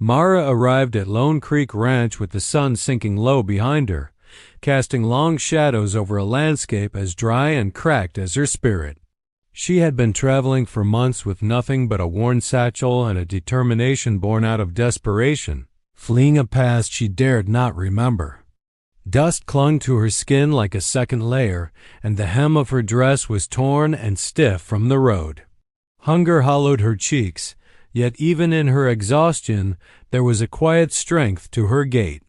Mara arrived at Lone Creek Ranch with the sun sinking low behind her, casting long shadows over a landscape as dry and cracked as her spirit. She had been traveling for months with nothing but a worn satchel and a determination born out of desperation, fleeing a past she dared not remember. Dust clung to her skin like a second layer, and the hem of her dress was torn and stiff from the road. Hunger hollowed her cheeks, yet even in her exhaustion there was a quiet strength to her gait.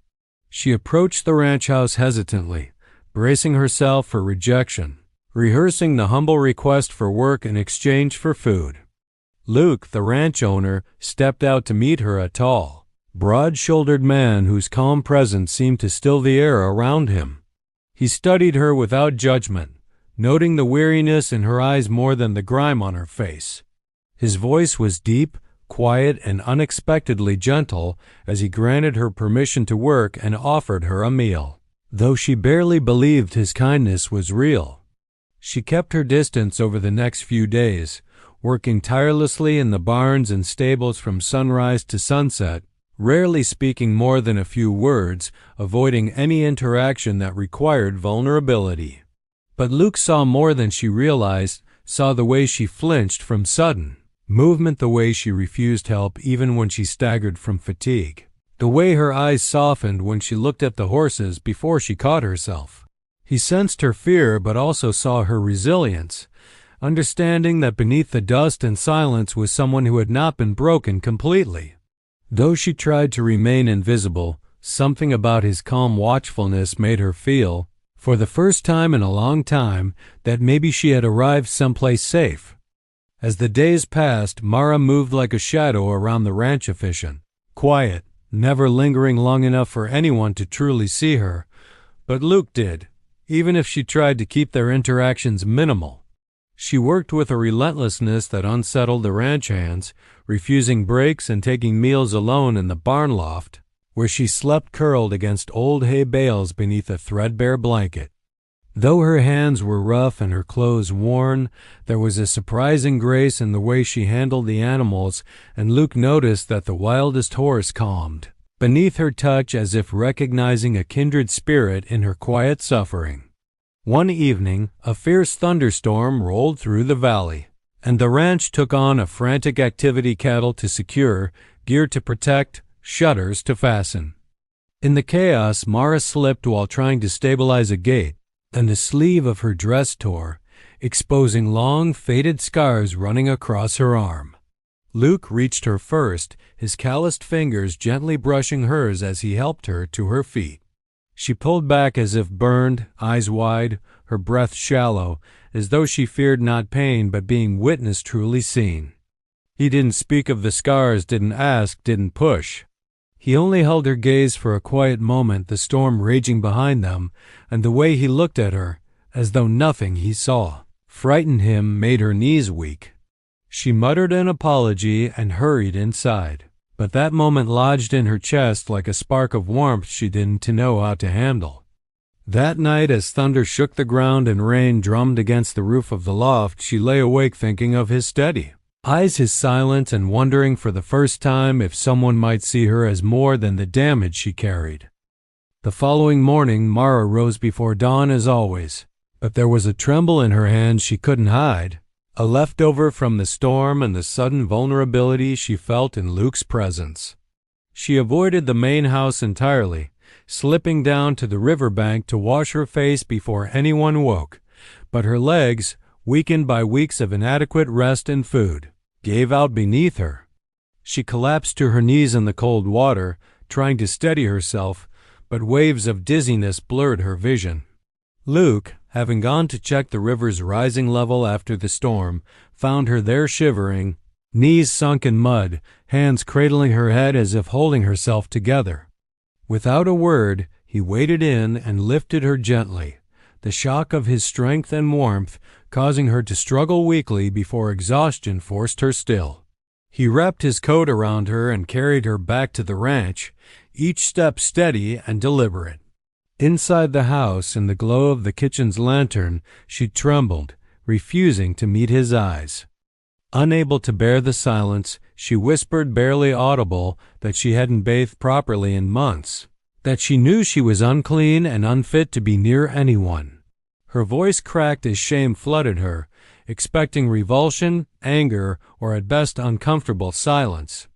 She approached the ranch house hesitantly, bracing herself for rejection, rehearsing the humble request for work in exchange for food. Luke, the ranch owner, stepped out to meet her, a tall, broad-shouldered man whose calm presence seemed to still the air around him. He studied her without judgment, noting the weariness in her eyes more than the grime on her face. His voice was deep, quiet, and unexpectedly gentle as he granted her permission to work and offered her a meal, though she barely believed his kindness was real. She kept her distance over the next few days, working tirelessly in the barns and stables from sunrise to sunset, rarely speaking more than a few words, avoiding any interaction that required vulnerability. But Luke saw more than she realized, saw the way she flinched from sudden movement, the way she refused help even when she staggered from fatigue, the way her eyes softened when she looked at the horses before she caught herself. He sensed her fear but also saw her resilience, understanding that beneath the dust and silence was someone who had not been broken completely. Though she tried to remain invisible, something about his calm watchfulness made her feel, for the first time in a long time, that maybe she had arrived someplace safe. As the days passed, Mara moved like a shadow around the ranch efficient, quiet, never lingering long enough for anyone to truly see her. But Luke did, even if she tried to keep their interactions minimal. She worked with a relentlessness that unsettled the ranch hands, refusing breaks and taking meals alone in the barn loft, where she slept curled against old hay bales beneath a threadbare blanket. Though her hands were rough and her clothes worn, there was a surprising grace in the way she handled the animals, and Luke noticed that the wildest horse calmed beneath her touch, as if recognizing a kindred spirit in her quiet suffering. One evening, a fierce thunderstorm rolled through the valley, and the ranch took on a frantic activity: cattle to secure, gear to protect, shutters to fasten. In the chaos, Mara slipped while trying to stabilize a gate, and the sleeve of her dress tore, exposing long, faded scars running across her arm. Luke reached her first, his calloused fingers gently brushing hers as he helped her to her feet. She pulled back as if burned, eyes wide, her breath shallow, as though she feared not pain but being witnessed truly seen. He didn't speak of the scars, didn't ask, didn't push. He only held her gaze for a quiet moment, the storm raging behind them, and the way he looked at her, as though nothing he saw frightened him, made her knees weak. She muttered an apology and hurried inside, but that moment lodged in her chest like a spark of warmth she didn't know how to handle. That night, as thunder shook the ground and rain drummed against the roof of the loft, she lay awake thinking of his steady eyes, his silence, and wondering for the first time if someone might see her as more than the damage she carried. The following morning, Mara rose before dawn as always, but there was a tremble in her hands she couldn't hide, a leftover from the storm and the sudden vulnerability she felt in Luke's presence. She avoided the main house entirely, slipping down to the riverbank to wash her face before anyone woke, but her legs, weakened by weeks of inadequate rest and food, gave out beneath her. She collapsed to her knees in the cold water, trying to steady herself, but waves of dizziness blurred her vision. Luke, having gone to check the river's rising level after the storm, found her there shivering, knees sunk in mud, hands cradling her head as if holding herself together. Without a word, he waded in and lifted her gently, the shock of his strength and warmth causing her to struggle weakly before exhaustion forced her still. He wrapped his coat around her and carried her back to the ranch, each step steady and deliberate. Inside the house, in the glow of the kitchen's lantern, she trembled, refusing to meet his eyes. Unable to bear the silence, she whispered, barely audible, that she hadn't bathed properly in months, that she knew she was unclean and unfit to be near anyone. Her voice cracked as shame flooded her, expecting revulsion, anger, or at best uncomfortable silence.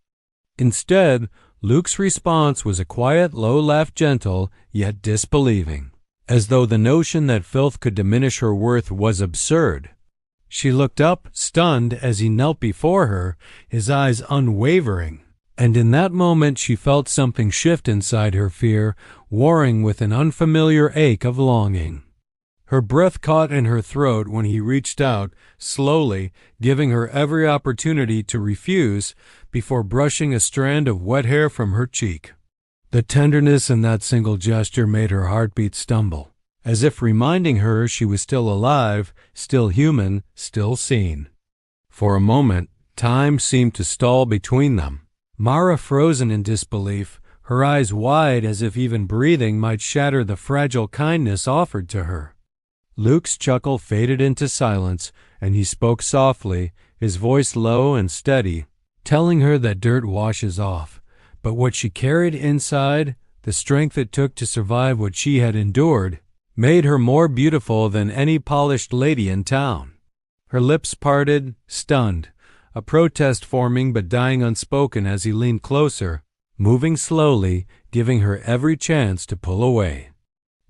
Instead, Luke's response was a quiet, low laugh, gentle, yet disbelieving, as though the notion that filth could diminish her worth was absurd. She looked up, stunned, as he knelt before her, his eyes unwavering. And in that moment she felt something shift inside her, fear warring with an unfamiliar ache of longing. Her breath caught in her throat when he reached out, slowly, giving her every opportunity to refuse before brushing a strand of wet hair from her cheek. The tenderness in that single gesture made her heartbeat stumble, as if reminding her she was still alive, still human, still seen. For a moment, time seemed to stall between them. Mara frozen in disbelief, her eyes wide as if even breathing might shatter the fragile kindness offered to her. Luke's chuckle faded into silence, and he spoke softly, his voice low and steady, telling her that dirt washes off, but what she carried inside, the strength it took to survive what she had endured, made her more beautiful than any polished lady in town. Her lips parted, stunned, a protest forming but dying unspoken as he leaned closer, moving slowly, giving her every chance to pull away.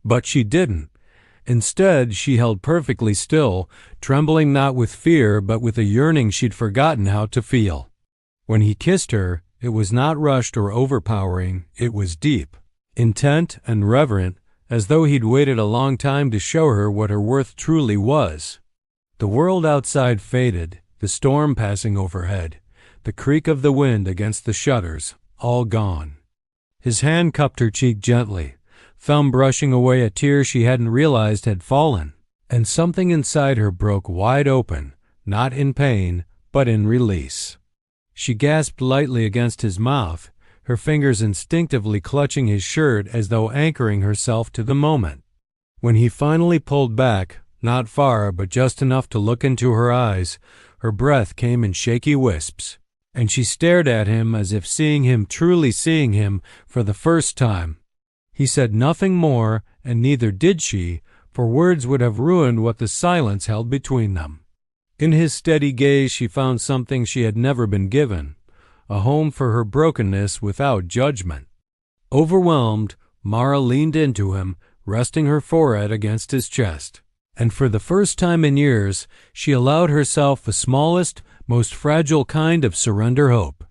But she didn't. Instead, she held perfectly still, trembling not with fear but with a yearning she'd forgotten how to feel. When he kissed her, it was not rushed or overpowering, it was deep, intent and reverent, as though he'd waited a long time to show her what her worth truly was. The world outside faded, the storm passing overhead, the creak of the wind against the shutters, all gone. His hand cupped her cheek gently, thumb brushing away a tear she hadn't realized had fallen, and something inside her broke wide open, not in pain, but in release. She gasped lightly against his mouth, her fingers instinctively clutching his shirt as though anchoring herself to the moment. When he finally pulled back, not far but just enough to look into her eyes, her breath came in shaky wisps, and she stared at him as if seeing him, truly seeing him, for the first time. He said nothing more, and neither did she, for words would have ruined what the silence held between them. In his steady gaze she found something she had never been given, a home for her brokenness without judgment. Overwhelmed, Mara leaned into him, resting her forehead against his chest, and for the first time in years she allowed herself the smallest, most fragile kind of surrender hope.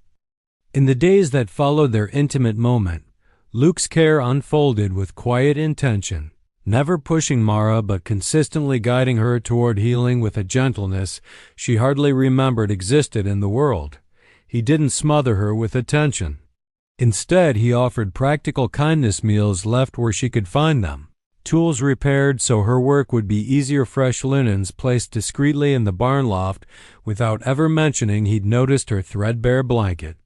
In the days that followed their intimate moment, Luke's care unfolded with quiet intention, never pushing Mara but consistently guiding her toward healing with a gentleness she hardly remembered existed in the world. He didn't smother her with attention. Instead, he offered practical kindness meals left where she could find them, tools repaired so her work would be easier, fresh linens placed discreetly in the barn loft without ever mentioning he'd noticed her threadbare blanket.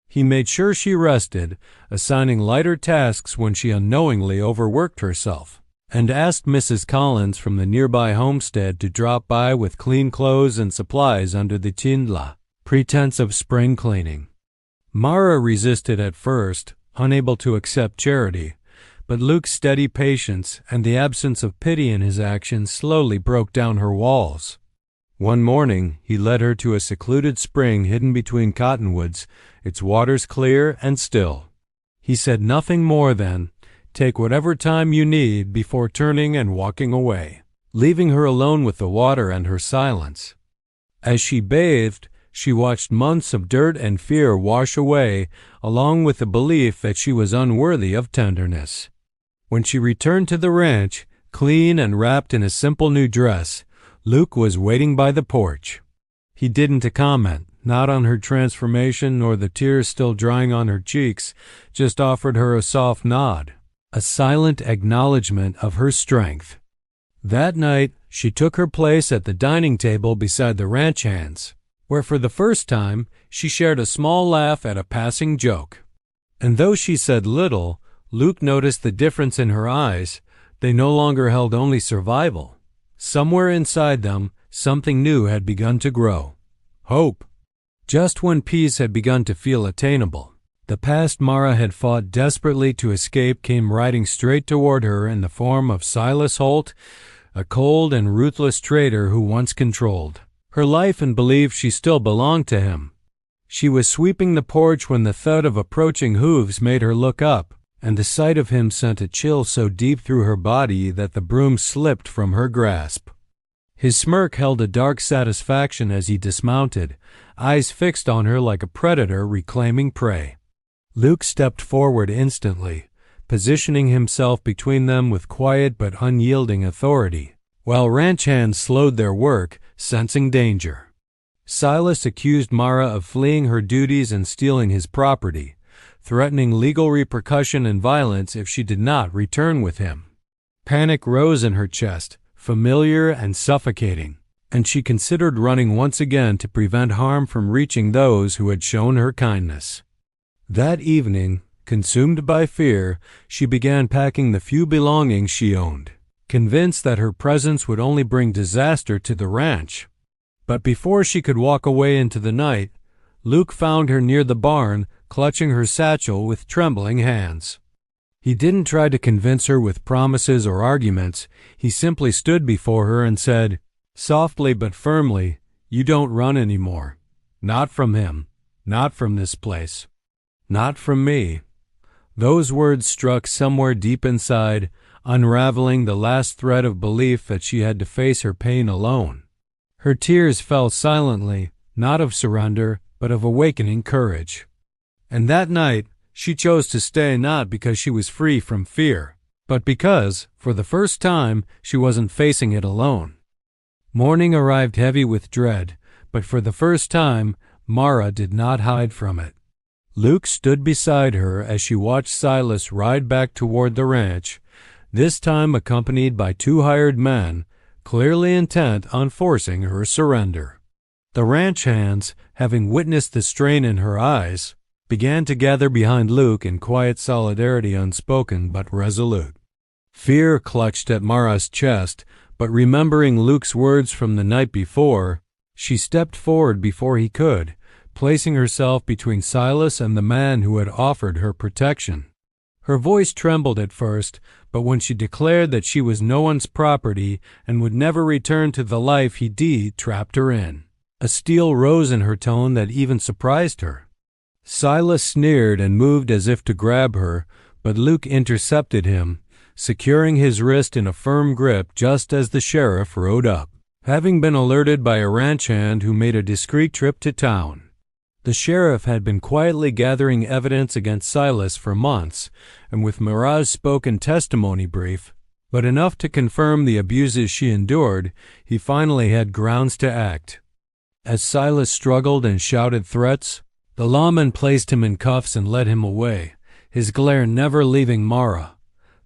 He made sure she rested, assigning lighter tasks when she unknowingly overworked herself, and asked Mrs. Collins from the nearby homestead to drop by with clean clothes and supplies under the tindla, pretense of spring cleaning. Mara resisted at first, unable to accept charity, but Luke's steady patience and the absence of pity in his actions slowly broke down her walls. One morning, he led her to a secluded spring hidden between cottonwoods, its waters clear and still. He said nothing more than, "Take whatever time you need," before turning and walking away, leaving her alone with the water and her silence. As she bathed, she watched months of dirt and fear wash away, along with the belief that she was unworthy of tenderness. When she returned to the ranch, clean and wrapped in a simple new dress, Luke was waiting by the porch. He didn't comment, not on her transformation nor the tears still drying on her cheeks, just offered her a soft nod, a silent acknowledgement of her strength. That night, she took her place at the dining table beside the ranch hands, where for the first time she shared a small laugh at a passing joke. And though she said little, Luke noticed the difference in her eyes. They no longer held only survival. Somewhere inside them, something new had begun to grow. Hope. Just when peace had begun to feel attainable, the past Mara had fought desperately to escape came riding straight toward her in the form of Silas Holt, a cold and ruthless traitor who once controlled her life and believed she still belonged to him. She was sweeping the porch when the thud of approaching hooves made her look up, and the sight of him sent a chill so deep through her body that the broom slipped from her grasp. His smirk held a dark satisfaction as he dismounted, eyes fixed on her like a predator reclaiming prey. Luke stepped forward instantly, positioning himself between them with quiet but unyielding authority, while ranch hands slowed their work, sensing danger. Silas accused Mara of fleeing her duties and stealing his property, threatening legal repercussion and violence if she did not return with him. Panic rose in her chest, familiar and suffocating, and she considered running once again to prevent harm from reaching those who had shown her kindness. That evening, consumed by fear, she began packing the few belongings she owned, convinced that her presence would only bring disaster to the ranch. But before she could walk away into the night, Luke found her near the barn, clutching her satchel with trembling hands. He didn't try to convince her with promises or arguments. He simply stood before her and said, softly but firmly, "You don't run anymore. Not from him. Not from this place. Not from me." Those words struck somewhere deep inside, unraveling the last thread of belief that she had to face her pain alone. Her tears fell silently, not of surrender, but of awakening courage. And that night, she chose to stay not because she was free from fear, but because, for the first time, she wasn't facing it alone. Morning arrived heavy with dread, but for the first time, Mara did not hide from it. Luke stood beside her as she watched Silas ride back toward the ranch, this time accompanied by 2 hired men, clearly intent on forcing her surrender. The ranch hands, having witnessed the strain in her eyes, began to gather behind Luke in quiet solidarity, unspoken but resolute. Fear clutched at Mara's chest, but remembering Luke's words from the night before, she stepped forward before he could, placing herself between Silas and the man who had offered her protection. Her voice trembled at first, but when she declared that she was no one's property and would never return to the life he trapped her in, a steel rose in her tone that even surprised her. Silas sneered and moved as if to grab her, but Luke intercepted him, securing his wrist in a firm grip just as the sheriff rode up, having been alerted by a ranch hand who made a discreet trip to town. The sheriff had been quietly gathering evidence against Silas for months, and with Mara's spoken testimony brief, but enough to confirm the abuses she endured, he finally had grounds to act. As Silas struggled and shouted threats, the lawman placed him in cuffs and led him away, his glare never leaving Mara.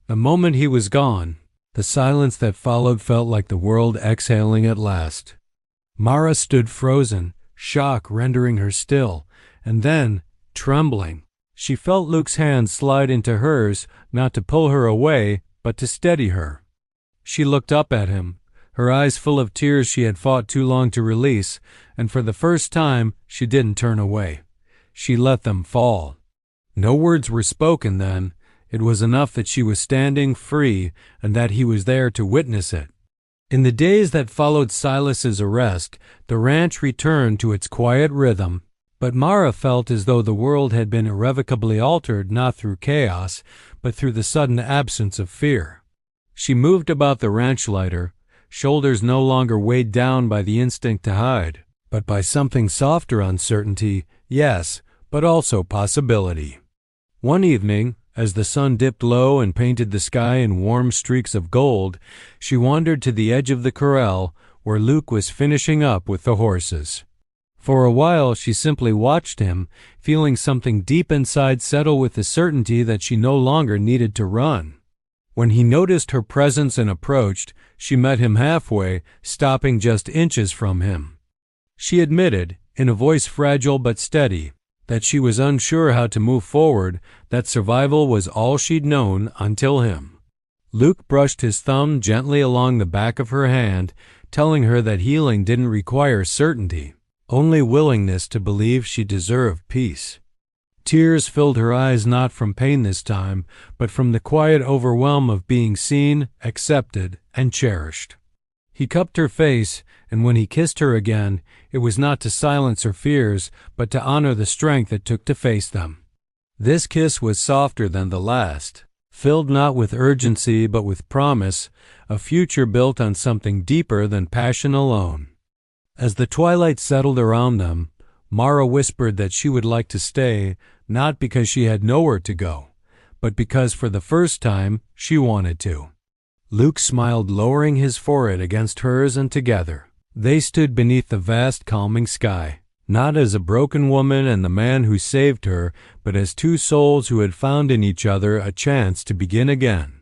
The moment he was gone, the silence that followed felt like the world exhaling at last. Mara stood frozen, shock rendering her still, and then, trembling, she felt Luke's hand slide into hers, not to pull her away, but to steady her. She looked up at him, her eyes full of tears she had fought too long to release, and for the first time she didn't turn away. She let them fall. No words were spoken then. It was enough that she was standing free and that he was there to witness it. In the days that followed Silas's arrest, the ranch returned to its quiet rhythm, but Mara felt as though the world had been irrevocably altered not through chaos, but through the sudden absence of fear. She moved about the ranch lighter, shoulders no longer weighed down by the instinct to hide, but by something softer uncertainty, yes, but also possibility. One evening, as the sun dipped low and painted the sky in warm streaks of gold, she wandered to the edge of the corral where Luke was finishing up with the horses. For a while she simply watched him, feeling something deep inside settle with the certainty that she no longer needed to run. When he noticed her presence and approached, she met him halfway, stopping just inches from him. She admitted, in a voice fragile but steady, that she was unsure how to move forward, that survival was all she'd known until him. Luke brushed his thumb gently along the back of her hand, telling her that healing didn't require certainty, only willingness to believe she deserved peace. Tears filled her eyes, not from pain this time, but from the quiet overwhelm of being seen, accepted, and cherished. He cupped her face, and when he kissed her again, it was not to silence her fears, but to honor the strength it took to face them. This kiss was softer than the last, filled not with urgency but with promise, a future built on something deeper than passion alone. As the twilight settled around them, Mara whispered that she would like to stay, not because she had nowhere to go, but because for the first time she wanted to. Luke smiled, lowering his forehead against hers, and together they stood beneath the vast, calming sky, not as a broken woman and the man who saved her, but as two souls who had found in each other a chance to begin again.